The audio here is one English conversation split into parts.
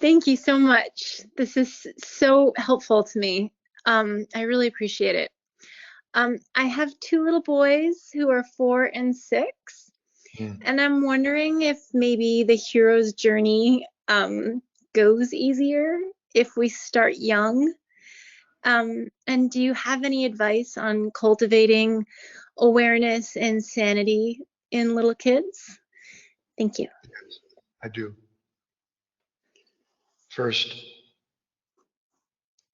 Thank you so much. This is so helpful to me. I really appreciate it. I have two little boys who are 4 and 6, Mm. and I'm wondering if maybe the hero's journey goes easier if we start young. And do you have any advice on cultivating awareness and sanity in little kids? Thank you. I do. First,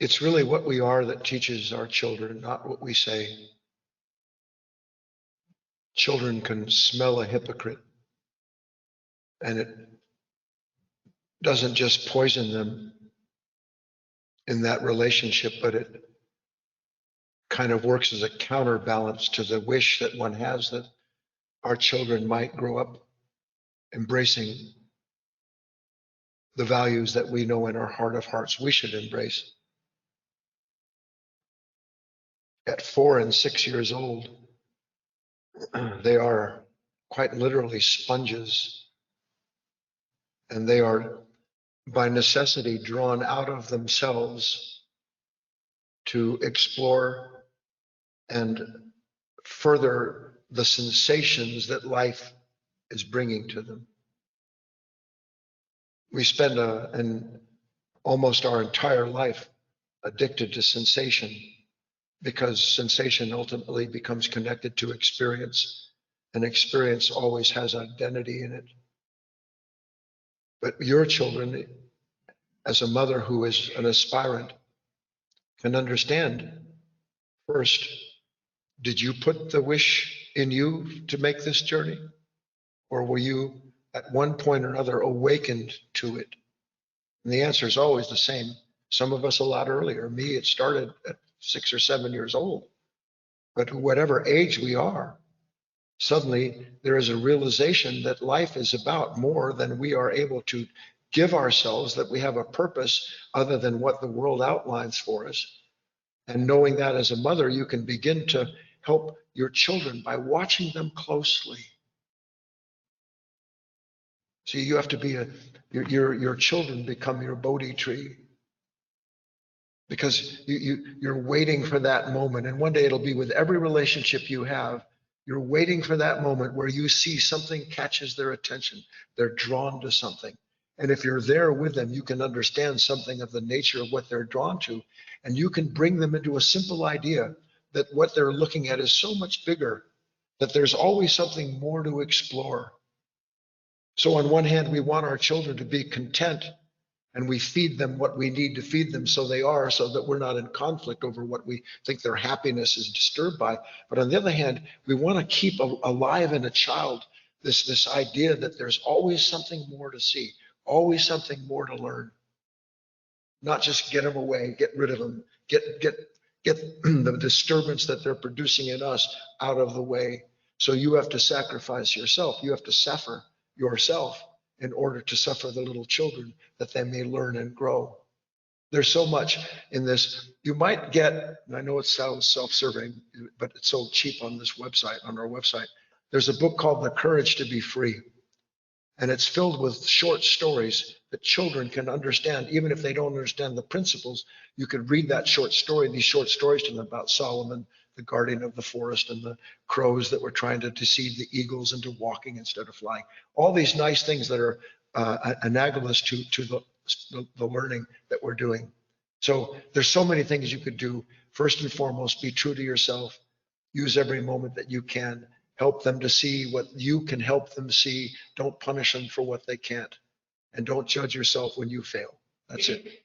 it's really what we are that teaches our children, not what we say. Children can smell a hypocrite, and it doesn't just poison them in that relationship, but it kind of works as a counterbalance to the wish that one has that our children might grow up embracing the values that we know in our heart of hearts we should embrace. At 4 and 6 years old, they are quite literally sponges, and they are by necessity drawn out of themselves to explore and further the sensations that life is bringing to them. We spend almost our entire life addicted to sensation because sensation ultimately becomes connected to experience, and experience always has identity in it. But your children, as a mother who is an aspirant, can understand first, did you put the wish in you to make this journey? Or were you at one point or another awakened to it? And the answer is always the same. Some of us a lot earlier. Me, it started at 6 or 7 years old. But whatever age we are, suddenly there is a realization that life is about more than we are able to give ourselves, that we have a purpose other than what the world outlines for us. And knowing that as a mother, you can begin to help your children by watching them closely. See, you have to be your children become your Bodhi tree because you're waiting for that moment. And one day it'll be with every relationship you have. You're waiting for that moment where you see something catches their attention. They're drawn to something. And if you're there with them, you can understand something of the nature of what they're drawn to. And you can bring them into a simple idea that what they're looking at is so much bigger, that there's always something more to explore. So on one hand, we want our children to be content, and we feed them what we need to feed them so they are, so that we're not in conflict over what we think their happiness is disturbed by. But on the other hand, we want to keep alive in a child this idea that there's always something more to see, always something more to learn. Not just get them away, get rid of them, get the disturbance that they're producing in us out of the way. So you have to sacrifice yourself. You have to suffer yourself in order to suffer the little children, that they may learn and grow. There's so much in this. You might get, and I know it sounds self-serving, but it's so cheap on this website, on our website. There's a book called The Courage to Be Free. And it's filled with short stories that children can understand. Even if they don't understand the principles, you could read that short story, these short stories to them about Solomon, the guardian of the forest, and the crows that were trying to deceive the eagles into walking instead of flying. All these nice things that are analogous to the learning that we're doing. So there's so many things you could do. First and foremost, be true to yourself. Use every moment that you can. Help them to see what you can help them see. Don't punish them for what they can't. And don't judge yourself when you fail. That's it.